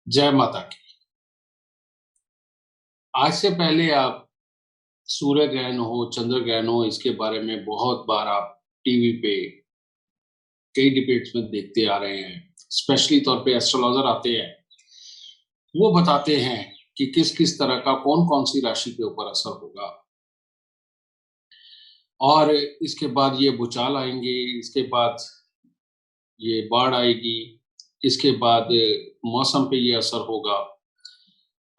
जय माता की। आज से पहले आप सूर्य ग्रहण हो, चंद्र ग्रहण हो, इसके बारे में बहुत बार आप टीवी पे कई डिबेट्स में देखते आ रहे हैं। स्पेशली तौर पे एस्ट्रोलॉजर आते हैं, वो बताते हैं कि किस किस तरह का कौन कौन सी राशि के ऊपर असर होगा, और इसके बाद ये भूचाल आएंगे, इसके बाद ये बाढ़ आएगी, इसके बाद मौसम पे ये असर होगा,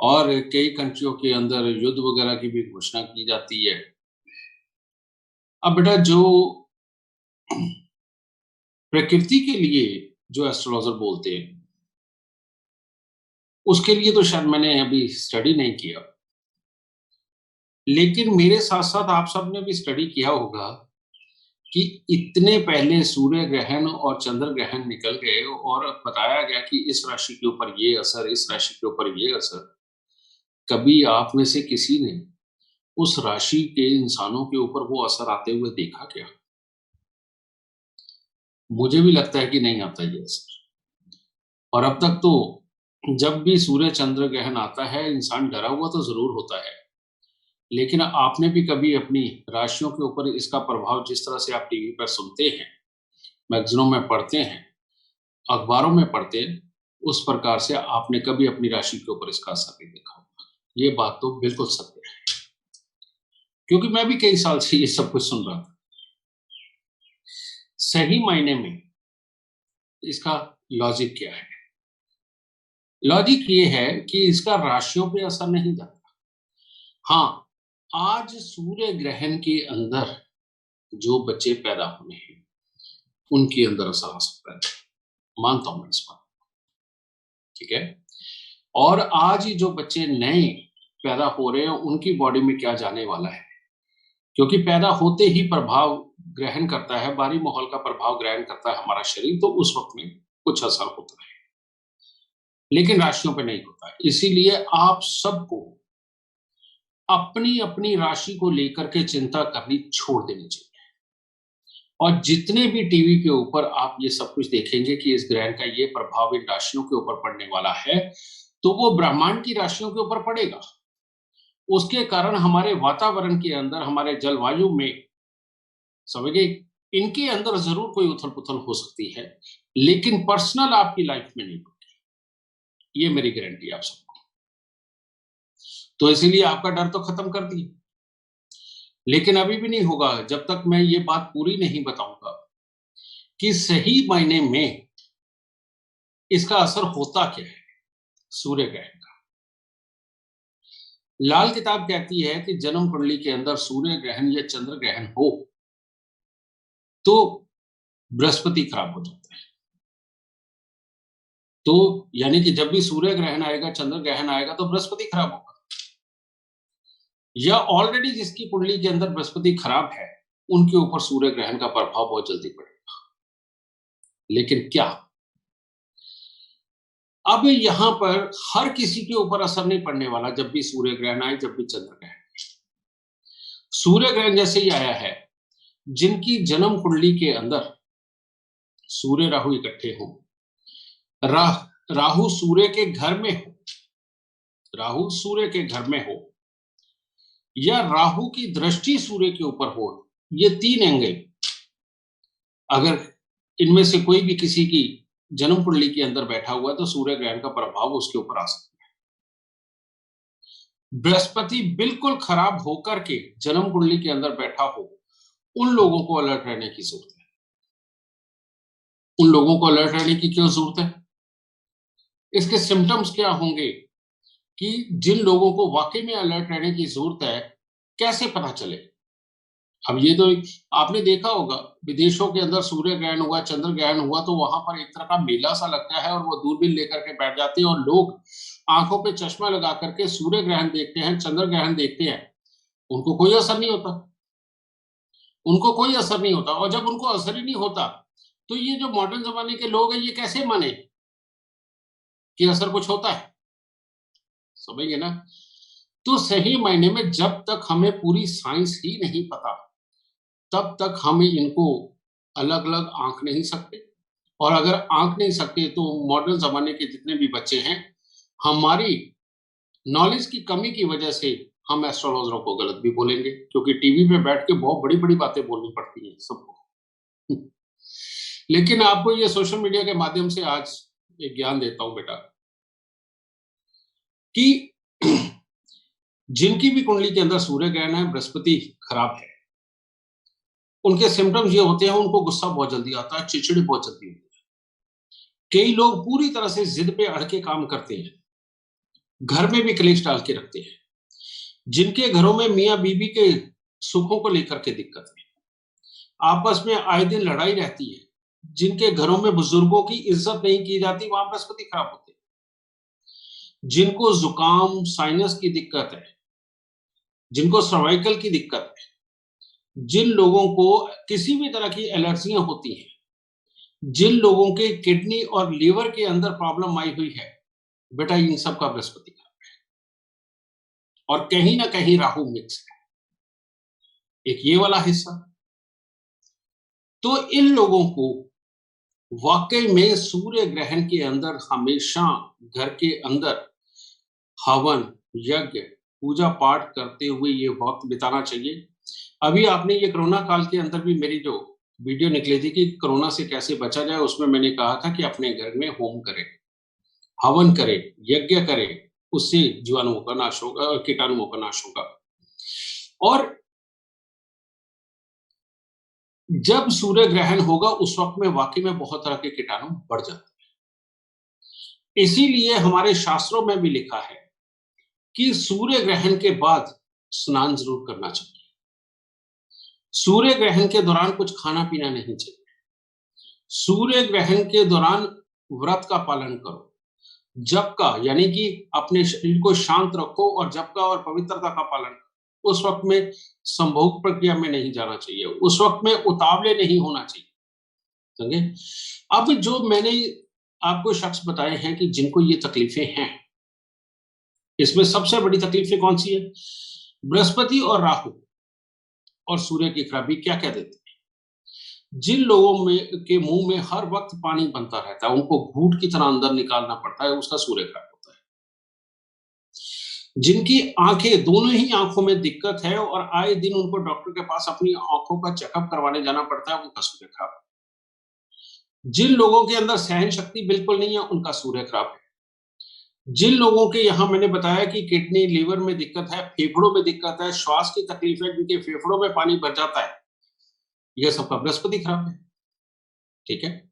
और कई कंट्रियों के अंदर युद्ध वगैरह की भी घोषणा की जाती है। अब बेटा, जो प्रकृति के लिए जो एस्ट्रोलॉजर बोलते हैं, उसके लिए तो शायद मैंने अभी स्टडी नहीं किया, लेकिन मेरे साथ साथ आप सब ने भी स्टडी किया होगा कि इतने पहले सूर्य ग्रहण और चंद्र ग्रहण निकल गए और बताया गया कि इस राशि के ऊपर ये असर, इस राशि के ऊपर ये असर। कभी आप में से किसी ने उस राशि के इंसानों के ऊपर वो असर आते हुए देखा क्या? मुझे भी लगता है कि नहीं आता ये असर। और अब तक तो जब भी सूर्य चंद्र ग्रहण आता है, इंसान डरा हुआ तो जरूर होता है, लेकिन आपने भी कभी अपनी राशियों के ऊपर इसका प्रभाव, जिस तरह से आप टीवी पर सुनते हैं, मैगजीनों में पढ़ते हैं, अखबारों में पढ़ते हैं, उस प्रकार से आपने कभी अपनी राशि के ऊपर इसका असर नहीं देखा होगा। ये बात तो बिल्कुल सत्य है, क्योंकि मैं भी कई साल से ये सब कुछ सुन रहा था। सही मायने में इसका लॉजिक क्या है? लॉजिक ये है कि इसका राशियों पे असर नहीं जाता। हाँ, आज सूर्य ग्रहण के अंदर जो बच्चे पैदा होने हैं, उनके अंदर असर आ सकता है, मानता हूं मैं इस बात, ठीक है। और आज ही जो बच्चे नए पैदा हो रहे हैं, उनकी बॉडी में क्या जाने वाला है, क्योंकि पैदा होते ही प्रभाव ग्रहण करता है, बाहरी माहौल का प्रभाव ग्रहण करता है हमारा शरीर, तो उस वक्त में कुछ असर होता है, लेकिन राशियों पे नहीं होता है। इसीलिए आप सबको अपनी अपनी राशि को लेकर के चिंता करनी छोड़ देनी चाहिए। और जितने भी टीवी के ऊपर आप ये सब कुछ देखेंगे कि इस ग्रहण का ये प्रभाव इन राशियों के ऊपर पड़ने वाला है, तो वो ब्रह्मांड की राशियों के ऊपर पड़ेगा। उसके कारण हमारे वातावरण के अंदर, हमारे जलवायु में, समझिए, इनके अंदर जरूर कोई उथल पुथल हो सकती है, लेकिन पर्सनल आपकी लाइफ में नहीं होगी, ये मेरी गारंटी आप सबको। तो इसीलिए आपका डर तो खत्म कर दिया, लेकिन अभी भी नहीं होगा जब तक मैं ये बात पूरी नहीं बताऊंगा कि सही मायने में इसका असर होता क्या है सूर्य ग्रहण का। लाल किताब कहती है कि जन्म कुंडली के अंदर सूर्य ग्रहण या चंद्र ग्रहण हो तो बृहस्पति खराब हो जाता है। तो यानी कि जब भी सूर्य ग्रहण आएगा, चंद्र ग्रहण आएगा, तो बृहस्पति खराब होगा, या ऑलरेडी जिसकी कुंडली के अंदर बृहस्पति खराब है, उनके ऊपर सूर्य ग्रहण का प्रभाव बहुत जल्दी पड़ेगा। लेकिन क्या अब यहां पर हर किसी के ऊपर असर नहीं पड़ने वाला? जब भी सूर्य ग्रहण आए, जब भी चंद्र ग्रहण, सूर्य ग्रहण जैसे ही आया है, जिनकी जन्म कुंडली के अंदर सूर्य राहु इकट्ठे हो, राहु सूर्य के घर में हो, राहु सूर्य के घर में हो, या राहु की दृष्टि सूर्य के ऊपर हो, ये तीन एंगल अगर इनमें से कोई भी किसी की जन्म कुंडली के अंदर बैठा हुआ है, तो सूर्य ग्रहण का प्रभाव उसके ऊपर आ सकता है। बृहस्पति बिल्कुल खराब होकर के जन्म कुंडली के अंदर बैठा हो, उन लोगों को अलर्ट रहने की जरूरत है। उन लोगों को अलर्ट रहने की क्यों जरूरत है? इसके सिम्टम्स क्या होंगे कि जिन लोगों को वाकई में अलर्ट रहने की जरूरत है, कैसे पता चले? अब ये तो आपने देखा होगा, विदेशों के अंदर सूर्य ग्रहण हुआ, चंद्र ग्रहण हुआ, तो वहां पर एक तरह का मेला सा लगता है, और वो दूरबीन लेकर के बैठ जाते हैं, और लोग आंखों पे चश्मा लगा करके सूर्य ग्रहण देखते हैं, चंद्र ग्रहण देखते हैं। उनको कोई असर नहीं होता, उनको कोई असर नहीं होता। और जब उनको असर ही नहीं होता, तो ये जो मॉडर्न जमाने के लोग हैं, ये कैसे माने कि असर कुछ होता है? समझिए ना। तो सही मायने में जब तक हमें पूरी साइंस ही नहीं पता, तब तक हम इनको अलग अलग आंक नहीं सकते। और अगर आंक नहीं सकते, तो मॉडर्न जमाने के जितने भी बच्चे हैं, हमारी नॉलेज की कमी की वजह से हम एस्ट्रोलॉजरों को गलत भी बोलेंगे, क्योंकि टीवी पे बैठ के बहुत बड़ी बड़ी बातें बोलनी पड़ती हैं सबको। लेकिन आपको ये सोशल मीडिया के माध्यम से आज एक ज्ञान देता हूं बेटा, कि जिनकी भी कुंडली के अंदर सूर्य ग्रहण है, बृहस्पति खराब है, उनके सिम्टम्स ये होते हैं, उनको गुस्सा बहुत जल्दी आता है, चिड़चिड़ी बहुत जल्दी होती है, कई लोग पूरी तरह से जिद पे अड़ के काम करते हैं, घर में भी कलेश डाल के रखते हैं, जिनके घरों में मियाँ बीबी के सुखों को लेकर के दिक्कत है, आपस में आए दिन लड़ाई रहती है, जिनके घरों में बुजुर्गों की इज्जत नहीं की जाती, वहां बृहस्पति खराब होते हैं, जिनको जुकाम साइनस की दिक्कत है, जिनको सर्वाइकल की दिक्कत है, जिन लोगों को किसी भी तरह की एलर्जियां होती हैं, जिन लोगों के किडनी और लीवर के अंदर प्रॉब्लम आई हुई है, बेटा इन सब का बृहस्पति खराब है, और कहीं ना कहीं राहु मिक्स है, एक ये वाला हिस्सा। तो इन लोगों को वाकई में सूर्य ग्रहण के अंदर हमेशा घर के अंदर हवन, यज्ञ, पूजा पाठ करते हुए ये वक्त बिताना चाहिए। अभी आपने ये कोरोना काल के अंदर भी मेरी जो वीडियो निकली थी कि कोरोना से कैसे बचा जाए, उसमें मैंने कहा था कि अपने घर में होम करें, हवन करें, यज्ञ करें, उससे जीवाणुओं का नाश होगा, कीटाणुओं का नाश होगा। और जब सूर्य ग्रहण होगा उस वक्त में वाकई में बहुत तरह के कीटाणु बढ़ जाते हैं। इसीलिए हमारे शास्त्रों में भी लिखा है कि सूर्य ग्रहण के बाद स्नान जरूर करना चाहिए, सूर्य ग्रहण के दौरान कुछ खाना पीना नहीं चाहिए, सूर्य ग्रहण के दौरान व्रत का पालन करो, जप का यानी कि अपने शरीर को शांत रखो और जप का और पवित्रता का पालन करो। उस वक्त में संभोग प्रक्रिया में नहीं जाना चाहिए, उस वक्त में उतावले नहीं होना चाहिए, समझे। अब जो मैंने आपको शख्स बताए हैं कि जिनको ये तकलीफें हैं, इसमें सबसे बड़ी तकलीफें कौन सी है? बृहस्पति और राहु और सूर्य की खराबी क्या क्या देते हैं। जिन लोगों में के मुंह में हर वक्त पानी बनता रहता है, उनको घूंट की तरह अंदर निकालना पड़ता है, उसका सूर्य खराब होता है। जिनकी आंखें, दोनों ही आंखों में दिक्कत है और आए दिन उनको डॉक्टर के पास अपनी आंखों का चेकअप करवाने जाना पड़ता है, उनका सूर्य खराब है। जिन लोगों के अंदर सहन शक्ति बिल्कुल नहीं है, उनका सूर्य खराब है। जिन लोगों के यहां मैंने बताया कि किडनी लीवर में दिक्कत है, फेफड़ों में दिक्कत है, श्वास की तकलीफ है, जिनके फेफड़ों में पानी भर जाता है, यह सबका बृहस्पति खराब है, ठीक है।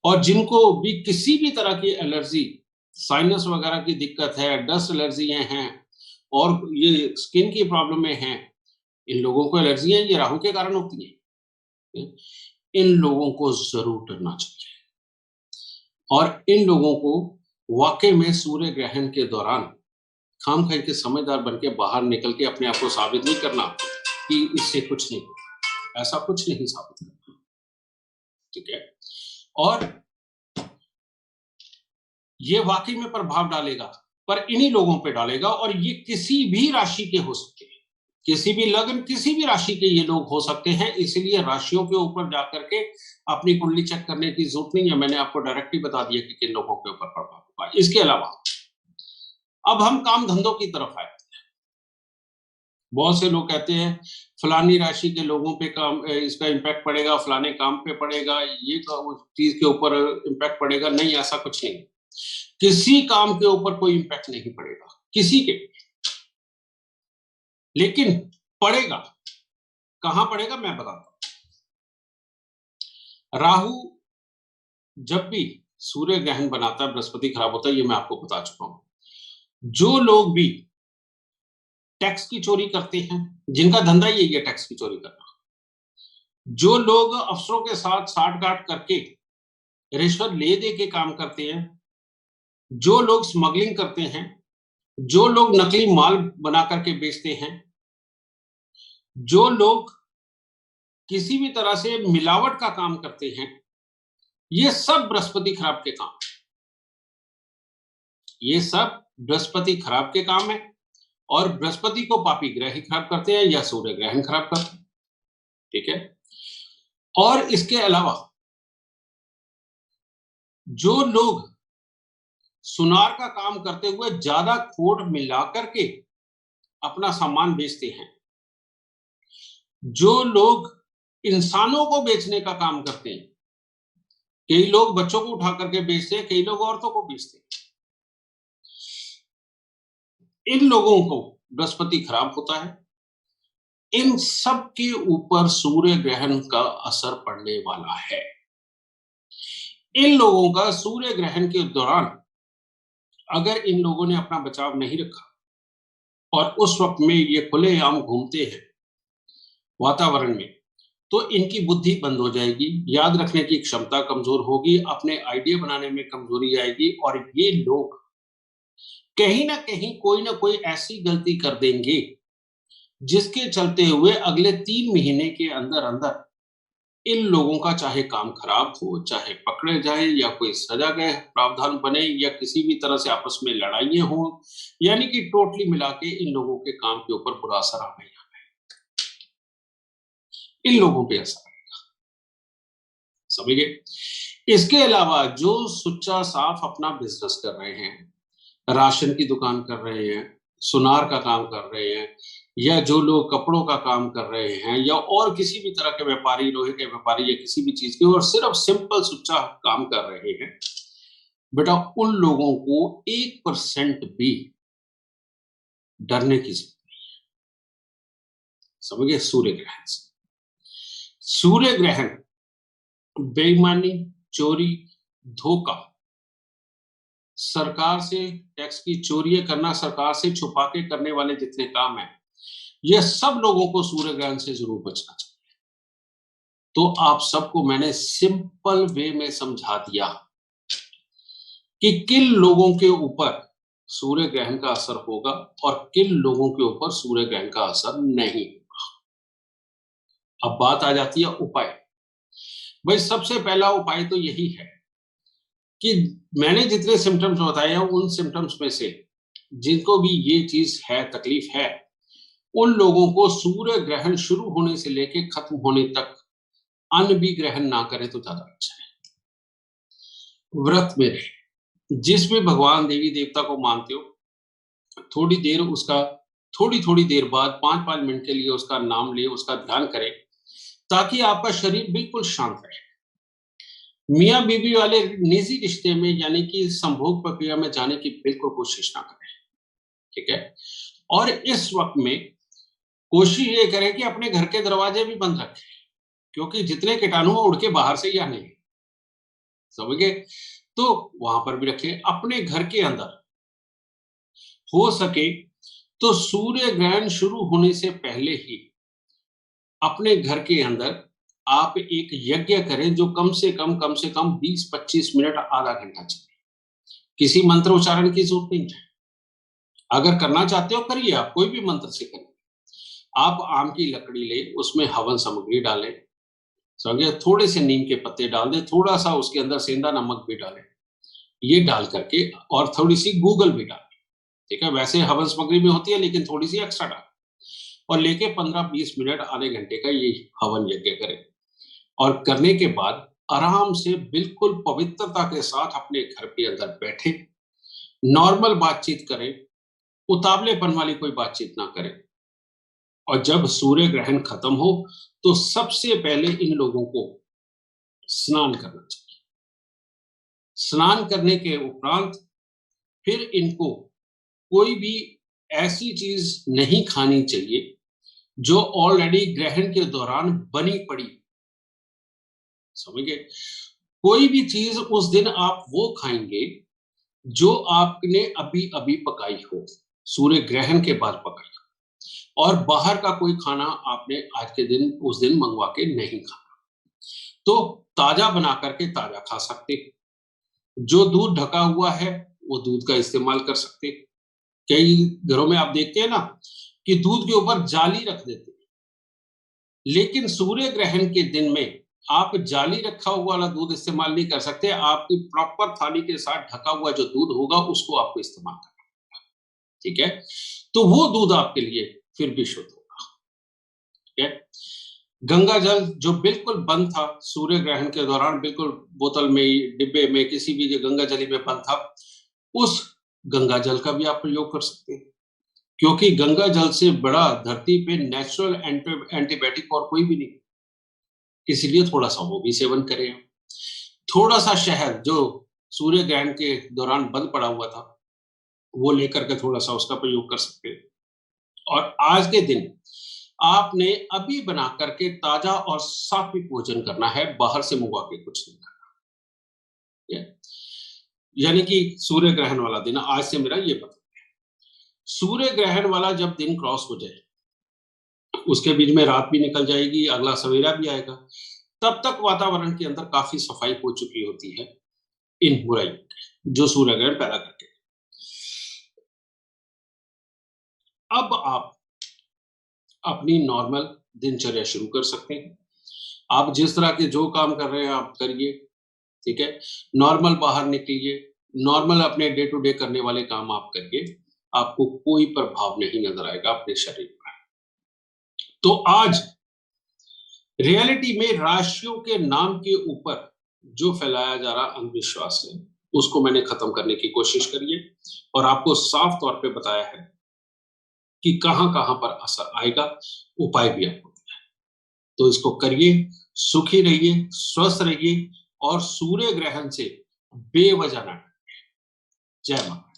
और जिनको भी किसी भी तरह की एलर्जी, साइनस वगैरह की दिक्कत है, डस्ट एलर्जी हैं और ये स्किन की प्रॉब्लम हैं, इन लोगों को एलर्जियां ये राहु के कारण होती हैं, इन लोगों को जरूर डरना चाहिए। और इन लोगों को वाकई में सूर्य ग्रहण के दौरान खाम खाई के समझदार बन के बाहर निकल के अपने आप को साबित नहीं करना कि इससे कुछ नहीं होगा, ऐसा कुछ नहीं साबित करना, ठीक है। और ये वाकई में प्रभाव डालेगा, पर इन्हीं लोगों पे डालेगा, और ये किसी भी राशि के हो सकते हैं, किसी भी लग्न, किसी भी राशि के ये लोग हो सकते हैं। इसलिए राशियों के ऊपर जाकर के अपनी कुंडली चेक करने की जरूरत नहीं है, मैंने आपको डायरेक्टली बता दिया कि किन लोगों के ऊपर प्रभाव होगा। इसके अलावा अब हम काम धंधों की तरफ आए। बहुत से लोग कहते हैं फलानी राशि के लोगों पे काम इसका इम्पैक्ट पड़ेगा, फलाने काम पे पड़ेगा, ये चीज के ऊपर इम्पैक्ट पड़ेगा। नहीं, ऐसा कुछ नहीं, किसी काम के ऊपर कोई इम्पैक्ट नहीं पड़ेगा, किसी के। लेकिन पड़ेगा, कहां पड़ेगा मैं बताता हूं। राहु जब भी सूर्य ग्रहण बनाता है, बृहस्पति खराब होता है, ये मैं आपको बता चुका हूं। जो लोग भी टैक्स की चोरी करते हैं, जिनका धंधा यही है टैक्स की चोरी करना, जो लोग अफसरों के साथ साठगांठ करके रिश्वत ले दे के काम करते हैं, जो लोग स्मगलिंग करते हैं, जो लोग नकली माल बना करके बेचते हैं, जो लोग किसी भी तरह से मिलावट का काम करते हैं, ये सब बृहस्पति खराब के काम, ये सब बृहस्पति खराब के काम है। और बृहस्पति को पापी ग्रह ही खराब करते हैं या सूर्य ग्रहण खराब करते हैं, ठीक है। और इसके अलावा जो लोग सुनार का काम करते हुए ज्यादा खोट मिला करके अपना सामान बेचते हैं। जो लोग इंसानों को बेचने का काम करते हैं, कई लोग बच्चों को उठा करके बेचते हैं, कई लोग औरतों को बेचते हैं, इन लोगों को बृहस्पति खराब होता है। इन सब के ऊपर सूर्य ग्रहण का असर पड़ने वाला है। इन लोगों का सूर्य ग्रहण के दौरान अगर इन लोगों ने अपना बचाव नहीं रखा और उस वक्त में ये खुलेआम घूमते हैं वातावरण में, तो इनकी बुद्धि बंद हो जाएगी, याद रखने की क्षमता कमजोर होगी, अपने आइडिया बनाने में कमजोरी आएगी, और ये लोग कहीं ना कहीं कोई ना कोई ऐसी गलती कर देंगे जिसके चलते हुए अगले 3 महीने के अंदर अंदर इन लोगों का चाहे काम खराब हो, चाहे पकड़े जाए, या कोई सजा गए प्रावधान बने, या किसी भी तरह से आपस में लड़ाइयां हो, यानी कि टोटली मिला के इन लोगों के काम के ऊपर बुरा असर आ गया, इन लोगों पे असर आएगा, समझिए। इसके अलावा जो सुच्चा साफ अपना बिजनेस कर रहे हैं, राशन की दुकान कर रहे हैं, सुनार का काम कर रहे हैं, या जो लोग कपड़ों का काम कर रहे हैं, या और किसी भी तरह के व्यापारी, लोहे के व्यापारी, या किसी भी चीज के, और सिर्फ सिंपल सुच्चा काम कर रहे हैं, बेटा उन लोगों को 1% भी डरने की जरूरत नहीं है, समझिए। सूर्य ग्रहण से, सूर्य ग्रहण बेईमानी, चोरी, धोखा, सरकार से टैक्स की चोरी करना, सरकार से छुपा के करने वाले जितने काम हैं, ये सब लोगों को सूर्य ग्रहण से जरूर बचना चाहिए। तो आप सबको मैंने सिंपल वे में समझा दिया कि किन लोगों के ऊपर सूर्य ग्रहण का असर होगा और किन लोगों के ऊपर सूर्य ग्रहण का असर नहीं होगा। अब बात आ जाती है उपाय। भाई सबसे पहला उपाय तो यही है कि मैंने जितने सिम्टम्स बताए हैं, उन सिम्टम्स में से जिनको भी ये चीज है, तकलीफ है, उन लोगों को सूर्य ग्रहण शुरू होने से लेके खत्म होने तक अन्न भी ग्रहण ना करे तो ज्यादा अच्छा है। व्रत में रहे, जिस भी भगवान देवी देवता को मानते हो, थोड़ी देर उसका, थोड़ी देर बाद 5-5 मिनट के लिए उसका नाम ले, उसका ध्यान करें, ताकि आपका शरीर बिल्कुल शांत रहे। मियाँ बीवी वाले निजी रिश्ते में, यानी कि संभोग प्रक्रिया में जाने की बिल्कुल कोशिश ना करें, ठीक है। और इस वक्त में कोशिश ये करें कि अपने घर के दरवाजे भी बंद रखें, क्योंकि जितने कीटाणु उड़ के बाहर से ही आने हैं, समझ गए। तो वहां पर भी रखें। अपने घर के अंदर हो सके तो सूर्य ग्रहण शुरू होने से पहले ही अपने घर के अंदर आप एक यज्ञ करें, जो कम से कम 20-25 मिनट, आधा घंटा चले। किसी मंत्र उच्चारण की जरूरत नहीं है, अगर करना चाहते हो करिए, आप कोई भी मंत्र से करिए। आप आम की लकड़ी ले, उसमें हवन सामग्री डालें, समझे, थोड़े से नीम के पत्ते डाल दें, थोड़ा सा उसके अंदर सेंधा नमक भी डालें, ये डाल करके, और थोड़ी सी गूगल भी डालें, ठीक है। वैसे हवन सामग्री में होती है, लेकिन थोड़ी सी एक्स्ट्रा डालें, और लेके 15-20 मिनट, आधे घंटे का ये हवन यज्ञ करें। और करने के बाद आराम से बिल्कुल पवित्रता के साथ अपने घर के अंदर बैठे, नॉर्मल बातचीत करें, उतावलेपन वाली कोई बातचीत ना करें। और जब सूर्य ग्रहण खत्म हो तो सबसे पहले इन लोगों को स्नान करना चाहिए। स्नान करने के उपरांत फिर इनको कोई भी ऐसी चीज नहीं खानी चाहिए जो ऑलरेडी ग्रहण के दौरान बनी पड़ी, समझ गए। कोई भी चीज उस दिन आप वो खाएंगे जो आपने अभी अभी पकाई हो, सूर्य ग्रहण के बाद पकाई, और बाहर का कोई खाना आपने आज के दिन, उस दिन मंगवा के नहीं खाना। तो ताजा बना करके ताजा खा सकते। जो दूध ढका हुआ है वो दूध का इस्तेमाल कर सकते। कई घरों में आप देखते हैं ना कि दूध के ऊपर जाली रख देते हैं, लेकिन सूर्य ग्रहण के दिन में आप जाली रखा हुआ वाला दूध इस्तेमाल नहीं कर सकते। आपकी प्रॉपर थाली के साथ ढका हुआ जो दूध होगा उसको आपको इस्तेमाल करना होगा, ठीक है। तो वो दूध आपके लिए फिर भी शुद्ध होगा, ठीक है। गंगा जल जो बिल्कुल बंद था सूर्य ग्रहण के दौरान, बिल्कुल बोतल में, डिब्बे में, किसी भी गंगा जली में बंद था, उस गंगा जल का भी आप प्रयोग कर सकते हैं, क्योंकि गंगा जल से बड़ा धरती पे नेचुरल एंटीबायोटिक और कोई भी नहीं, इसलिए थोड़ा सा वो भी सेवन करें। थोड़ा सा शहद जो सूर्य ग्रहण के दौरान बंद पड़ा हुआ था, वो लेकर के थोड़ा सा उसका प्रयोग कर सकते हैं। और आज के दिन आपने अभी बना करके ताजा और सात्विक भोजन करना है, बाहर से मंगवा के कुछ नहीं करना। यानी कि सूर्य ग्रहण वाला दिन आज से मेरा ये पता है। सूर्य ग्रहण वाला जब दिन क्रॉस हो जाए, उसके बीच में रात भी निकल जाएगी, अगला सवेरा भी आएगा, तब तक वातावरण के अंदर काफी सफाई हो चुकी होती है इन बुराइयों की जो सूर्य ग्रहण पैदा करके। अब आप अपनी नॉर्मल दिनचर्या शुरू कर सकते हैं। आप जिस तरह के जो काम कर रहे हैं आप करिए, ठीक है? नॉर्मल बाहर निकलिए, नॉर्मल अपने डे टू डे करने वाले काम आप करिए, आपको कोई प्रभाव नहीं नजर आएगा अपने शरीर पर। तो आज रियलिटी में राशियों के नाम के ऊपर जो फैलाया जा रहा अंधविश्वास है, उसको मैंने खत्म करने की कोशिश करी है और आपको साफ तौर पे बताया है कि कहां-कहां पर असर आएगा, उपाय भी आपको दिया है। तो इसको करिए, सुखी रहिए, स्वस्थ रहिए और सूर्य ग्रहण से बेवजह ना डरिए। जय माता।